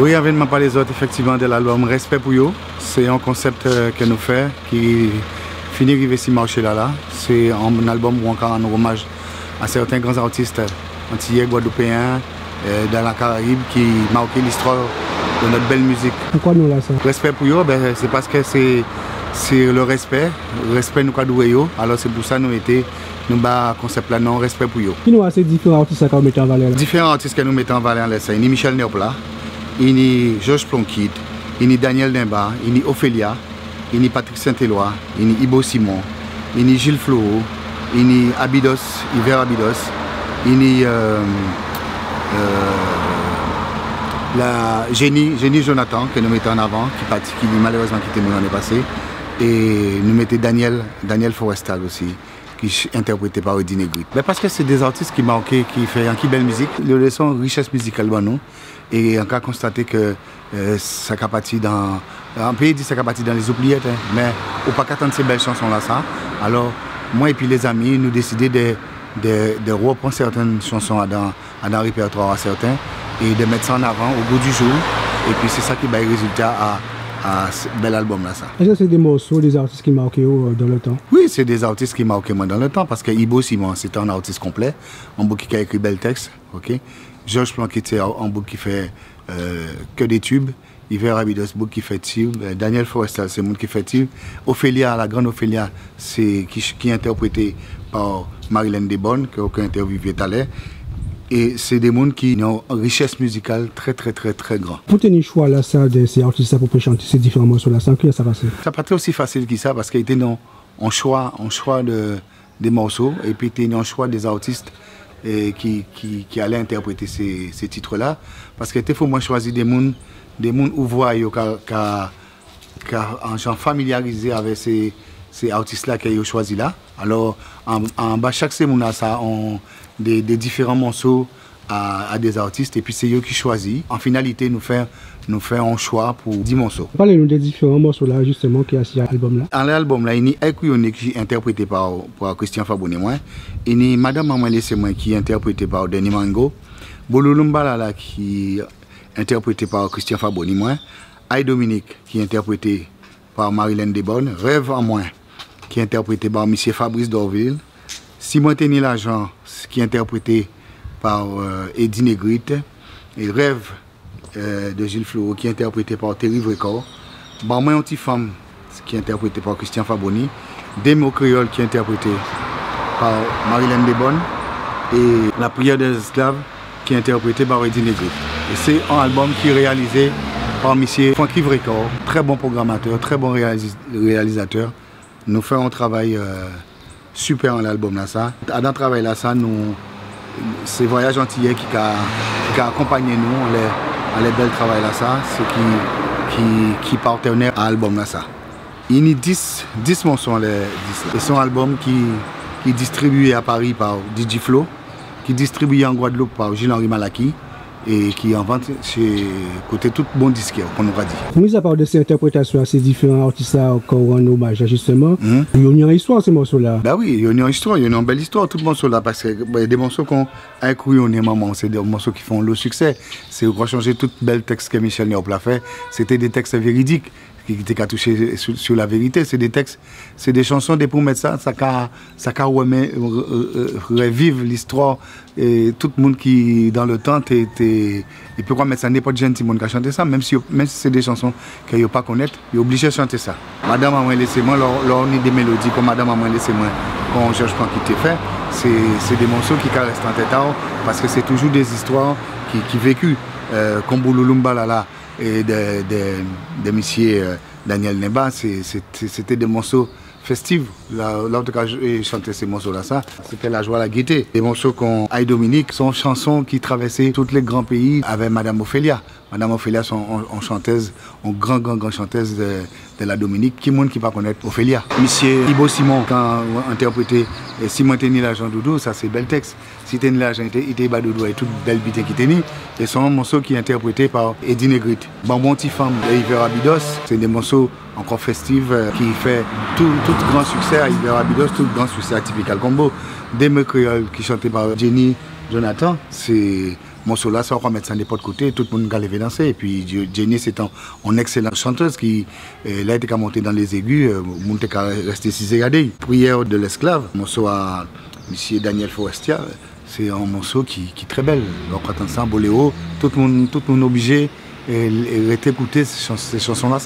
Oui, événement par les autres, effectivement, de l'album Respect pour eux. C'est un concept que nous faisons qui finit d'arriver sur le marché là. C'est un album où on rend hommage à certains grands artistes antillais, guadeloupéens, dans la Caraïbe qui marquent l'histoire de notre belle musique. Pourquoi nous là ça? Respect pour eux, c'est parce que c'est le respect nous cadoué. Alors c'est pour ça que nous avons concept là, non, respect pour eux. Qui nous a ces différents artistes que nous mettons en valeur là? Différents artistes que nous mettons en valeur là, c'est Michel Neopla, Georges Plonquit, Daniel Dimba, Ophélia, Patrick Saint-Éloi, Ibo Simon, Gilles Floro, Abydos, Hiver Abydos, la Génie Jonathan que nous mettons en avant, qui malheureusement quitté nous l'année passée, et nous mettons Daniel Forestal aussi, qui est interprété par Edine Grit. Parce que c'est des artistes qui marquent, qui font une belle musique, le son richesse musicale pour nous, et on a constaté que ça a parti dans, on peut dire que ça a parti dans les oubliettes, mais on ne peut pas attendre ces belles chansons là ça. Alors moi et puis les amis, nous décidons de reprendre certaines chansons dans le répertoire à certains et de mettre ça en avant au bout du jour. Et puis c'est ça qui va le résultat à ce bel album là ça. Est-ce que c'est des morceaux, des artistes qui marquent dans le temps? Oui, c'est des artistes qui marquent moi dans le temps parce que Ibo Simon c'est un artiste complet, un bouc qui a écrit bel texte, ok. Georges Plonquit c'est un bouc qui fait que des tubes. Hiver Abydos, bouc qui fait tube. Daniel Forestal c'est monde qui fait tube. Ophélia, la grande Ophélia, c'est qui est interprété par Marilyn Desbonnes, que aucun interviewé tout à l'heure. Et c'est des mondes qui ont une richesse musicale très grande. Pour tenir le choix là, ça, de ces artistes pour chanter ces différents morceaux là, ça n'a pas passé? Ça n'a pas été aussi facile que ça parce qu'il était en choix des morceaux et puis il était en choix des artistes qui allaient interpréter ces titres là. Parce qu'il faut moi choisir des mondes où voient en genre familiarisé avec ces artistes là qu'ils ont choisi là. Alors en bas chaque semaine ça ont des différents morceaux à des artistes et puis c'est eux qui choisissent. En finalité nous faisons un choix pour 10 morceaux. Parlez-nous des différents morceaux là justement qui y a sur l'album là. Dans l'album là, il y a Ekuyone qui est interprété par Christian Fabonné moi. Il y a Madame Maman Laissez moi qui est interprété par Denis Mango. Bololumba là qui est interprété par Christian Fabonné moi. Aïe Dominique qui est interprété par Marilyn Desbonnes. Rêve en moi qui est interprété par M. Fabrice Dorville. Simon Téni L'Agent qui est interprété par Edine Grit. Et Rêve de Gilles Floro qui est interprété par Terry Vrecord. Barman Anti-Femme qui est interprété par Christian Fabonné. Démo Créole qui est interprété par Marilyn Desbonnes. Et La Prière des Esclaves qui est interprété par Edine Grit. Et c'est un album qui est réalisé par M. Francky Vrecord, très bon programmateur, très bon réalisateur. Nous faisons un travail super dans l'album là ça. Dans le travail là ça, c'est Voyage Antillais qui a accompagné nous dans les belles travail là ça, c'est qui partenaire à l'album là ça. Il y a 10 morceaux les 10 là. C'est un album qui est distribué à Paris par DJ Flo, qui est distribué en Guadeloupe par Gilles-Henri Malaki et qui est en vente chez côté tout bon disquaire, qu'on aura dit. Mis à part de ces interprétations à ces différents artistes là qu'on rend hommage justement, il y a une histoire ces morceaux là. Bah oui, il y a une histoire, il y a une belle histoire tout le morceau là parce que il y a des morceaux qu'on a écouté maman, c'est des morceaux qui font le succès. C'est qu'on a changé tout bel texte que Michel Neopla fait, c'était des textes véridiques qui étaient qu'à toucher sur la vérité, c'est des textes, c'est des chansons des pour mettre ça revivre l'histoire et tout le monde qui dans le temps et pourquoi mettre ça n'importe quel monde qui a chanté ça même si c'est des chansons qu'il ne pas connaître, il est obligé de chanter ça. Madame Maman laissez-moi on est des mélodies comme Madame Maman laissez-moi quand Georges Plonquit fait, c'est des morceaux qui restent en tête parce que c'est toujours des histoires qui vécues comme Bololumba là et de monsieur Daniel Dimba, c'était des morceaux festifs. L'autre cas chantait ces morceaux-là, c'était la joie, la gaieté. Les morceaux qu'on Aïe Dominique sont chansons qui traversaient tous les grands pays avec Madame Ophélia. Madame Ophélia, une chanteuse, une grande chanteuse de la Dominique. Qui monde qui va connaître Ophélia? Monsieur Ibo Simon, quand interprété Simon Téni L'Agent Doudou, ça c'est bel texte. Si Téni L'Agent était Doudou et toute belle bité qui Téni. Et c'est un morceau qui est interprété par Edine Grit. Bambon Tifam de Hiver Abydos, c'est des morceaux encore festifs qui fait tout grand succès à Hiver Abydos, tout grand succès à Typical Combo. Démo Créole qui chanté par Jenny Jonathan, c'est morceau là, ça on va mettre ça n'importe côté, tout le monde va lever danser. Et puis Jenny, c'est une excellente chanteuse qui là était qu'à monter dans les aigus, monter qu'à rester si regardé. Prière de l'esclave, morceau à M. Daniel Forestia, c'est un morceau qui est très belle. On entend ça, boléro, tout le monde est obligé d'écouter ces chansons-là.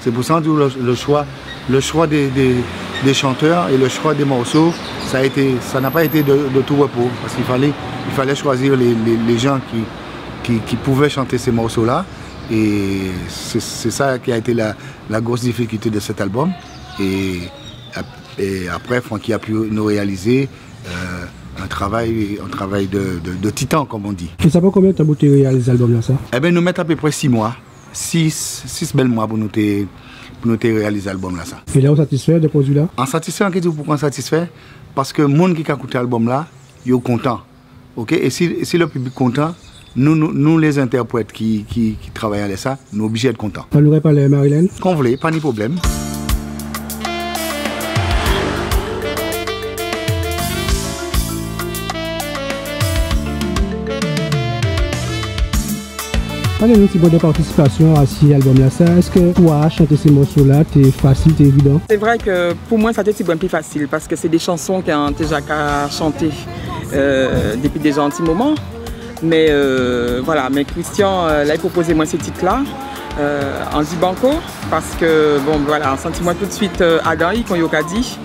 C'est pour ça que le choix des chanteurs et le choix des morceaux, ça n'a pas été de tout repos, parce qu'il fallait choisir les gens qui pouvaient chanter ces morceaux-là. Et c'est ça qui a été la grosse difficulté de cet album. Et après, Francky a pu nous réaliser un travail de titan, comme on dit. Et ça prend combien de temps pour réaliser l'album là, ça? Eh bien, nous mettons à peu près 6 mois. 6 belles mois pour nous réaliser l'album là, ça. Et là, on est satisfait de produit là? En satisfait, pourquoi on satisfait? Parce que le monde qui a écouté l'album là, il est content. Okay? Et si le public est content, nous les interprètes qui travaillent à ça, nous sommes obligés d'être contents. On n'aurait pas les Marilyn? Qu'on voulait, pas de problème. Parlez-nous un de participation à cet album-là. Est-ce que toi, chanter ces morceaux-là, c'est facile, c'est évident? C'est vrai que pour moi, ça a été plus facile parce que c'est des chansons qu'on a déjà chanté depuis déjà un petit moment. Mais voilà, mais Christian, là, il proposait moi ces titres-là en dit banco parce que, bon, voilà, on sentit moi tout de suite Adam, qu'on y a dit.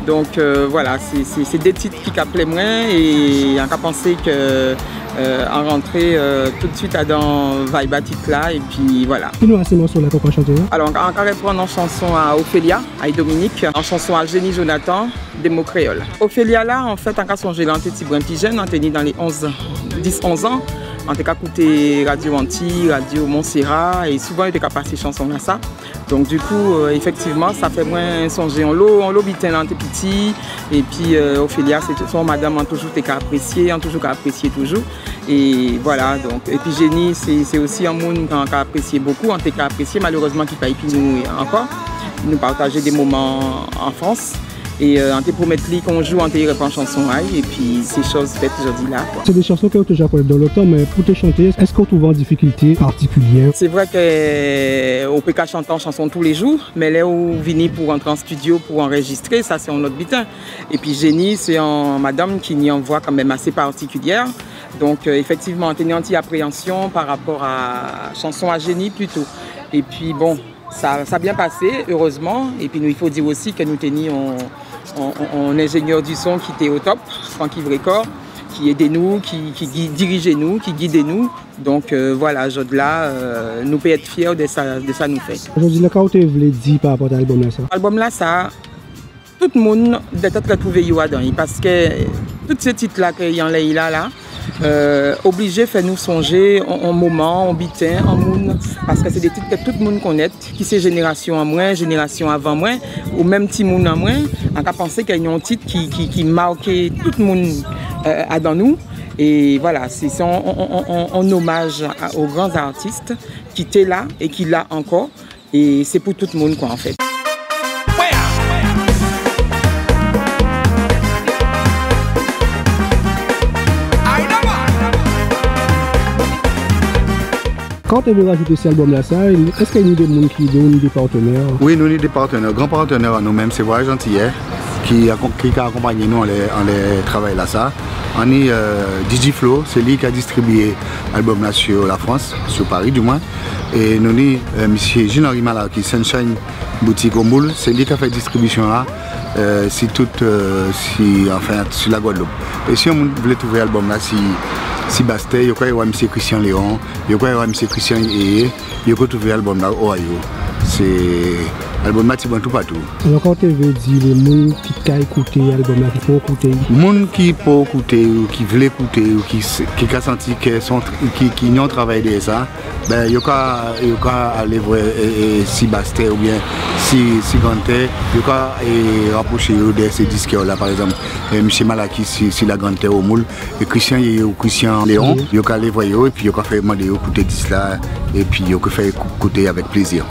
Donc voilà, c'est des titres qui appelaient moins et on a pensé que en rentrée tout de suite dans Vibe titre là et puis voilà. Qui nous a ces morceaux là qu'on va chanter? Alors on va reprendre en chanson à Ophélia, à Dominique, en chanson à Jenny Jonathan, des mots créoles. Ophélia là en fait en cas songé là on était petit jeune, on était dans les 10-11 ans. On était écouté Radio Antilles, Radio Montserrat et souvent on était passé chanson là ça. Donc du coup effectivement ça fait moins songer en l'eau bitin là on était petit et puis Ophélia c'est son madame on toujours été apprécié, on toujours apprécié toujours et voilà donc et puis Jenny c'est aussi un monde qu'on a apprécié beaucoup, on était apprécié malheureusement qui pas et puis nous encore nous partager des moments en France. Et on te promet qu'on joue, on te reprend chanson et puis ces choses faites aujourd'hui là. C'est des chansons que tu as déjà connues dans le temps, mais pour te chanter, est-ce qu'on trouve en difficulté particulière? C'est vrai qu'on peut pas chanter en chanson tous les jours, mais là où venir pour entrer en studio pour enregistrer, ça c'est un autre bitin. Et puis Jenny, c'est une madame qui y a une voix quand même assez particulière. Donc effectivement, on a une anti-appréhension par rapport à chanson à Jenny plutôt. Et puis bon, ça a bien passé, heureusement. Et puis nous, il faut dire aussi que nous tenions un ingénieur du son qui était au top, Francky Vrécor, qui aidait nous, qui dirigeait nous, qui guidait nous. Donc voilà, là, nous pouvons être fiers de ça nous fait. Aujourd'hui, qu'est-ce que tu voulais dire par rapport à l'album là? L'album là, ça, tout le monde doit être retrouvé dedans parce que tous ces titres là qu'il y a là, obligé de faire nous songer en moment, en bitin, en monde, parce que c'est des titres que tout le monde connaît, qui c'est génération en moins, génération avant moins, ou même petit monde en moins. On a pensé qu'il y a un titre qui marquait tout le monde dans nous. Et voilà, c'est en hommage aux grands artistes qui étaient là et qui l'ont encore. Et c'est pour tout le monde quoi en fait. Quand tu veux rajouter cet album là, est-ce qu'il y a des gens qui donnent des partenaires? Oui, nous avons des partenaires, grands partenaires à nous-mêmes, c'est Voyage Antillais qui a accompagné nous en les travail là ça. On est DJ Flow, c'est lui qui a distribué l'album là sur la France, sur Paris du moins. Et nous avons M. Jean-Henri Malard qui est Sunshine Boutique au Moule, c'est lui qui a fait la distribution là sur la Guadeloupe. Et si on voulait trouver l'album là, si Bastille, il y a M. Christian Léon, il y a M. Christian Yeye, il y a trouvé l'album là au Ohio. C'est l'album là, c'est tout partout. Alors quand tu veux dire les gens qui t'ont écouté l'album là, qui faut écouter? Les gens qui peuvent écouter ou qui veulent écouter ou qui ont senti qu'ils ont travaillé de ça, ben il y a aller voir si Bastille ou bien si Ganté, il y a rapprocher de ces disques là par exemple. M. Malaki si la Ganté au Moule et Christian Yeye ou Christian Léon, il y a aller voir et puis il y a fait demander écouter 10 là et puis il y a fait écouter avec plaisir.